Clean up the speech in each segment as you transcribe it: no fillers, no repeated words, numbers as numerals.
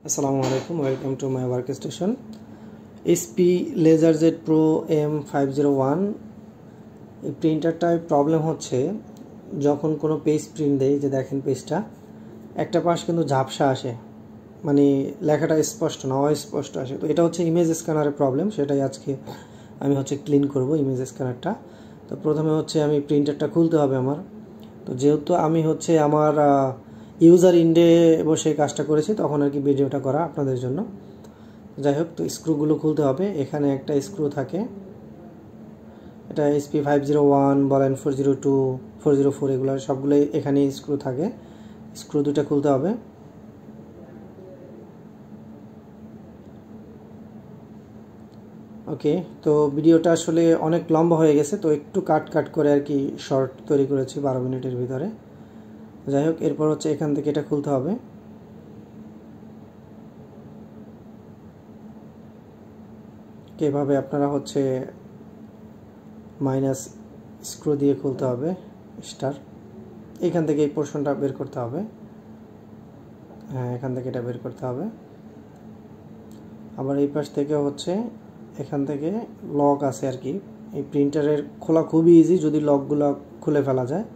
Assalamu alaikum, welcome to my workstation. HP LaserJet Pro M501 এই প্রিন্টারটায় problem হচ্ছে যখন কোনো পেজ প্রিন্ট দেই, যে দেখেন পেজটা একটা পাশ কিন্তু ঝাপসা আসে, মানে লেখাটা স্পষ্ট না, অস্পষ্ট আসে। তো এটা হচ্ছে ইমেজ স্ক্যানারের প্রবলেম, সেটাই আজকে আমি ক্লিন করব ইমেজ স্ক্যানারটা। তো প্রথমে আমি প্রিন্টারটা খুলতে হবে আমার। তো যেহেতু আমি আমার ইউজার ইন্ডে বসে কাজটা করেছি, তখন আর কি ভিডিওটা করা আপনাদের জন্য। যাই হোক, তো স্ক্রুগুলো খুলতে হবে। এখানে একটা স্ক্রু থাকে, এটা SP501 বলেন 402 404 এগুলো সবগুলোই এখানে স্ক্রু থাকে। স্ক্রু দুটো খুলতে হবে। ওকে, তো ভিডিওটা আসলে অনেক লম্বা হয়ে গেছে, তো একটু কাট করে আর কি শর্ট তৈরি করেছি 12 মিনিটের ভিতরে। যাই হোক, এরপর এখান থেকে এটা খুলতে হবে। এভাবে আপনারা মাইনাস স্ক্রু দিয়ে খুলতে হবে স্টার। এখান থেকে এই পোর্শনটা বের করতে হবে। হ্যাঁ, এখান থেকে এটা বের করতে হবে। আবার এই পাশ থেকে এখান থেকে লক আছে আর কি। এই প্রিন্টারের খোলা খুবই ইজি যদি লকগুলো খুলে ফেলা যায়।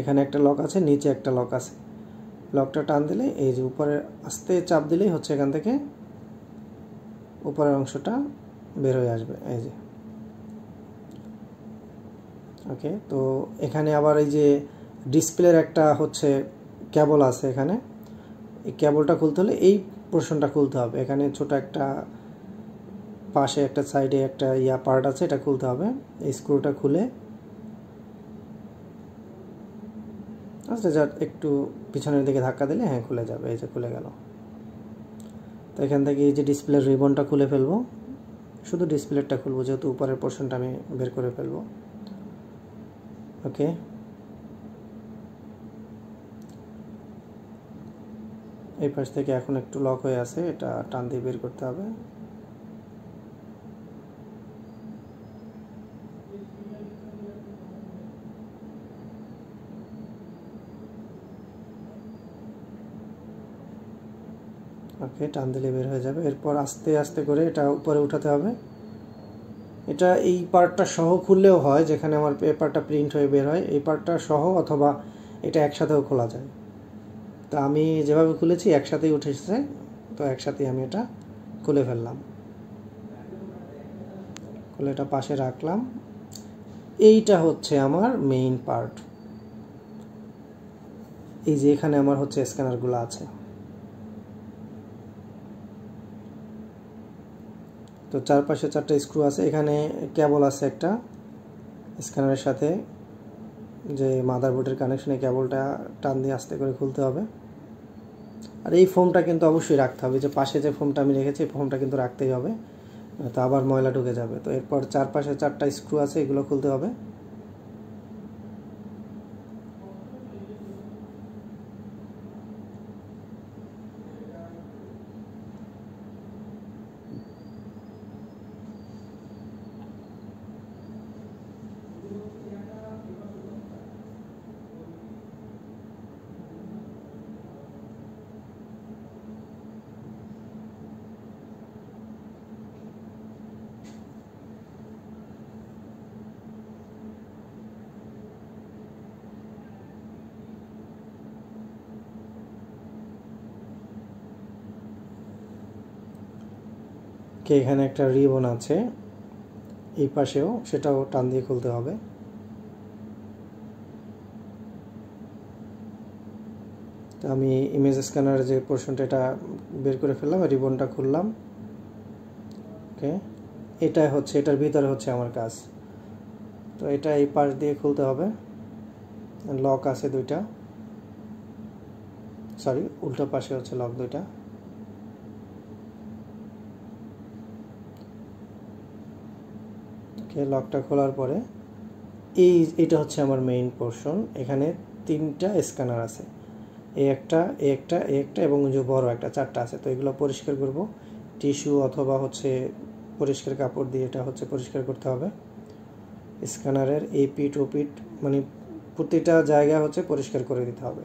এখানে একটা লক আছে, নিচে একটা লক আছে। লকটা টান দিলে এই যে উপরে আস্তে চাপ দিলেই এখান থেকে উপরের অংশটা বের হয়ে আসবে, এই যে। ওকে, তো এখানে আবার এই যে ডিসপ্লের একটা কেবল আছে এখানে। এই কেবলটা খুলতে হলে এই পোর্শনটা খুলতে হবে। এখানে ছোট একটা পাশে একটা সাইডে একটা পার্ট আছে, এটা খুলতে হবে। এই স্ক্রুটা খুলে আচ্ছা যা একটু পিছনের দিকে ধাক্কা দিলে হ্যাঁ খুলে যাবে, এই যে খুলে গেল। তো এখান থেকে এই যে ডিসপ্লের রিবনটা খুলে ফেলবো, শুধু ডিসপ্লেটা খুলবো যেহেতু উপরের পোর্শনটা আমি বের করে ফেলবো। ওকে, এই পাশ থেকে এখন একটু লক হয়ে আছে, এটা টান দিয়ে বের করতে হবে। ওকে, টান দিলে বের হয়ে যাবে। এরপর আস্তে আস্তে করে এটা উপরে উঠাতে হবে। এটা এই পার্টটা সহ খুললেও হয়, যেখানে আমার পেপারটা প্রিন্ট হয়ে বের হয়, এই পার্টটা সহ, অথবা এটা একসাথেও খোলা যায়। তো আমি যেভাবে খুলেছি একসাথেই উঠেছে, তো একসাথেই আমি এটা খুলে ফেললাম। খুলে এটা পাশে রাখলাম। এইটা আমার মেইন পার্ট। এই যে এখানে আমার স্ক্যানারগুলো আছে। তো চারপাশে 4টা স্ক্রু আছে। এখানে কেবল আছে একটা স্ক্যানারের সাথে, যে মাদারবোর্ডের কানেকশনে কেবলটা টান দিয়ে আস্তে করে খুলতে হবে। আর এই ফোমটা কিন্তু অবশ্যই রাখতে হবে, যে পাশে যে ফোমটা আমি রেখেছি এই ফোমটা কিন্তু রাখতেই হবে, তো আবার ময়লা ঢুকে যাবে। তো এরপর চারপাশে 4টা স্ক্রু আছে, এগুলো খুলতে হবে। এখানে একটা রিবন আছে এই পাশেও, সেটাও টান দিয়ে খুলতে হবে। তো আমি ইমেজ স্ক্যানারের যে পোর্শনটা এটা বের করে ফেললাম, রিবনটা খুললাম। ওকে, এটার ভিতরে আমার কাজ। তো এটা এই পাশ দিয়ে খুলতে হবে। লক আছে দুইটা, সরি উল্টো পাশে লক দুইটা। ওকে, লকটা খোলার পরে এইটা আমার মেইন পোর্শন। এখানে 3টা স্ক্যানার আছে, এই একটা এবং যে বড় একটা 4টা আছে। তো এগুলো পরিষ্কার করব টিস্যু অথবা পরিষ্কার কাপড় দিয়ে। এটা পরিষ্কার করতে হবে। স্ক্যানারের এই পিঠ ও পিঠ, মানে প্রতিটা জায়গা পরিষ্কার করে দিতে হবে।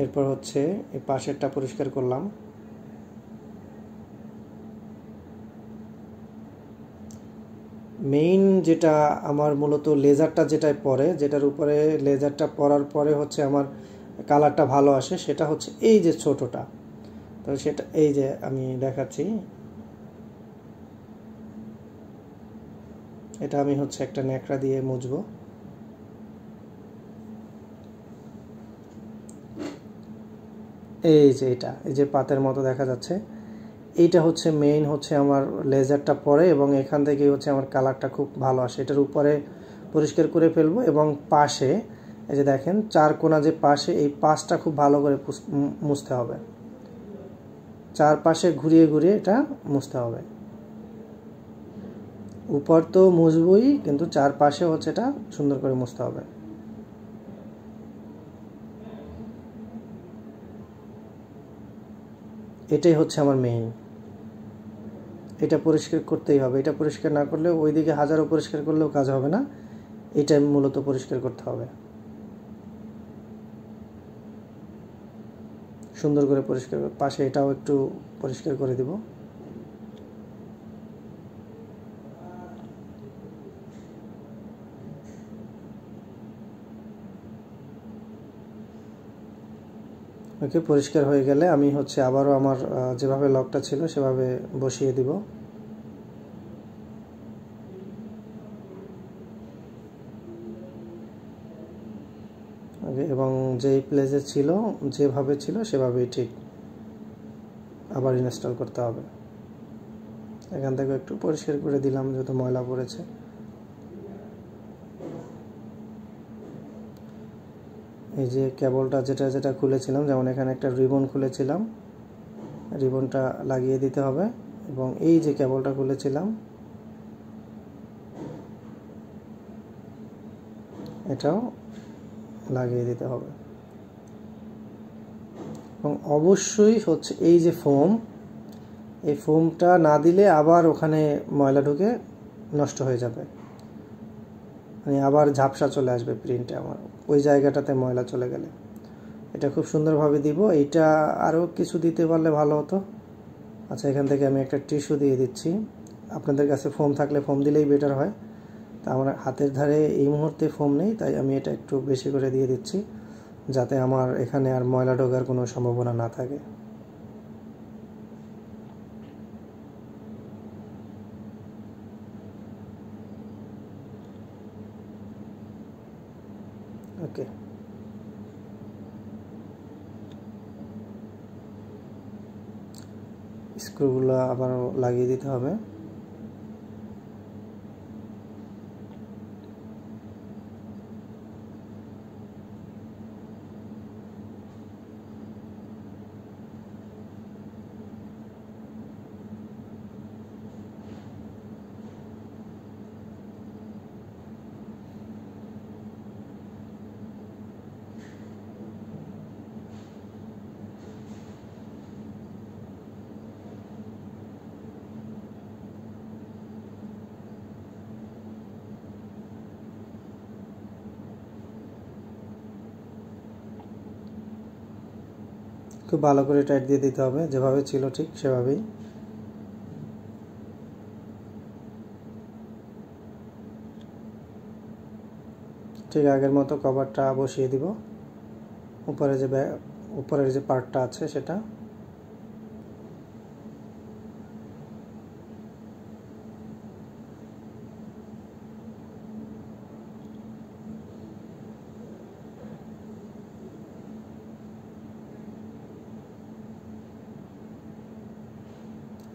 এরপর হচ্ছে এই পাশেরটা পরিষ্কার করলাম। মেইন যেটা আমার মূলত লেজারটা যেটায় পড়ে, যেটার উপরে লেজারটা পরার পরে হচ্ছে আমার কালারটা ভালো আসে, সেটা হচ্ছে এই যে ছোটটা। তো সেটা এই যে আমি দেখাচ্ছি, এটা আমি হচ্ছে একটা ন্যাকড়া দিয়ে মুছবো। এই যে এটা, এই যে পাতের মতো দেখা যাচ্ছে, এইটা হচ্ছে মেইন হচ্ছে আমার লেজারটা পড়ে এবং এখান থেকেই হচ্ছে আমার কালারটা খুব ভালো আসে। এটার উপরে পরিষ্কার করে ফেলবো এবং পাশে এই যে দেখেন চার কোণা যে পাশে, এই পাশটা খুব ভালো করে মুছতে হবে, চারপাশে ঘুরিয়ে ঘুরিয়ে এটা মুছতে হবে। উপর তো মুছবই, কিন্তু চারপাশে হচ্ছে এটা সুন্দর করে মুছতে হবে। এটাই হচ্ছে আমার মেইন, এটা পরিষ্কার করতেই হবে। এটা পরিষ্কার না করলে ওইদিকে হাজারো পরিষ্কার করলেও কাজ হবে না, এটা মূলত পরিষ্কার করতে হবে। সুন্দর করে পরিষ্কার, পাশে এটাও একটু পরিষ্কার করে দিব। ওকে, পরিষ্কার হয়ে গেলে আমি হচ্ছে আবারও আমার যেভাবে লকটা ছিল সেভাবে বসিয়ে দিব। এবং যেই প্লেসে ছিল, যেভাবে ছিল সেভাবেই ঠিক আবার ইনস্টল করতে হবে। এখান থেকে একটু পরিষ্কার করে দিলাম যেহেতু ময়লা পড়েছে। এই যে কেবলটা যেটা যেটা খুলেছিলাম, যেমন এখানে একটা রিবন খুলেছিলাম, রিবনটা লাগিয়ে দিতে হবে। এবং এই যে কেবলটা খুলেছিলাম এটাও লাগিয়ে দিতে হবে। এবং অবশ্যই হচ্ছে এই যে ফোম, এই ফোমটা না দিলে আবার ওখানে ময়লা ঢুকে নষ্ট হয়ে যাবে, মানে আবার ঝাপসা চলে আসবে প্রিন্টে আমার ওই জায়গাটাতে ময়লা চলে গেলে। এটা খুব সুন্দরভাবে দিব। এইটা আরও কিছু দিতে পারলে ভালো হতো। আচ্ছা, এখান থেকে আমি একটা টিস্যু দিয়ে দিচ্ছি। আপনাদের কাছে ফোম থাকলে ফোম দিলেই বেটার হয়। তা আমার হাতের ধারে এই মুহূর্তে ফোম নেই, তাই আমি এটা একটু বেশি করে দিয়ে দিচ্ছি যাতে আমার এখানে আর ময়লা ঢোকার কোনো সম্ভাবনা না থাকে। ওকে, স্ক্রুগুলো আবার লাগিয়ে দিতে হবে। খুব ভালো করে টাইট দিয়ে দিতে হবে, যেভাবে ছিল ঠিক সেভাবেই। ঠিক আগের মতো কভারটা বসিয়ে দিব, উপরের যে পার্টটা আছে সেটা।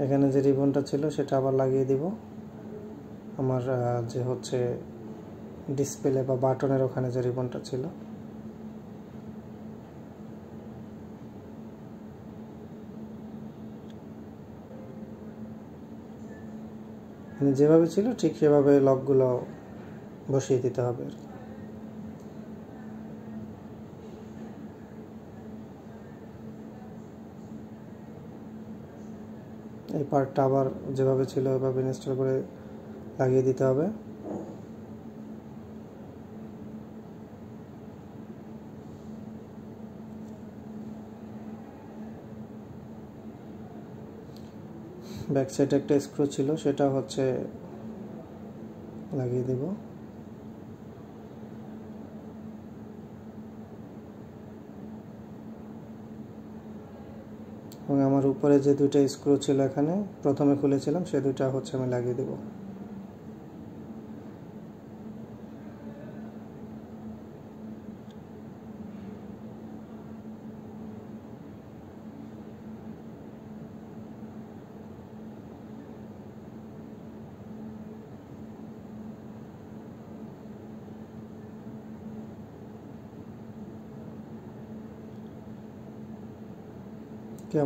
এখানে যে রিবনটা ছিল সেটা আবার লাগিয়ে দিব আমার যে হচ্ছে ডিসপ্লে বা বাটনের ওখানে যে রিবনটা ছিল। যেভাবে ছিল ঠিক সেভাবে লকগুলো বসিয়ে দিতে হবে। এই পার্টটা আবার যেভাবে ছিল ওইভাবে ইনস্টল করে লাগিয়ে দিতে হবে। ব্যাক সাইডে একটা স্ক্রু ছিল, সেটা হচ্ছে লাগিয়ে দেব। এবং আমার উপরে যে দুইটা স্ক্রু ছিল এখানে প্রথমে খুলেছিলাম, সে দুইটা হচ্ছে আমি লাগিয়ে দেব।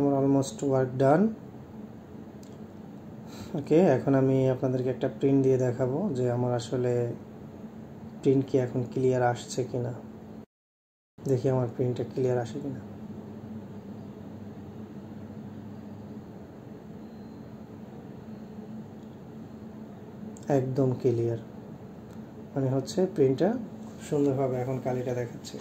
আমার অলমোস্ট ওয়ার্ক ডান। ওকে, এখন আমি আপনাদেরকে একটা প্রিন্ট দিয়ে দেখাবো যে আমার আসলে প্রিন্ট কি এখন ক্লিয়ার আসছে কিনা। দেখি আমার প্রিন্টটা ক্লিয়ার আসে কিনা। একদম ক্লিয়ার, মানে হচ্ছে প্রিন্টটা সুন্দরভাবে এখন কালিটা দেখাচ্ছে।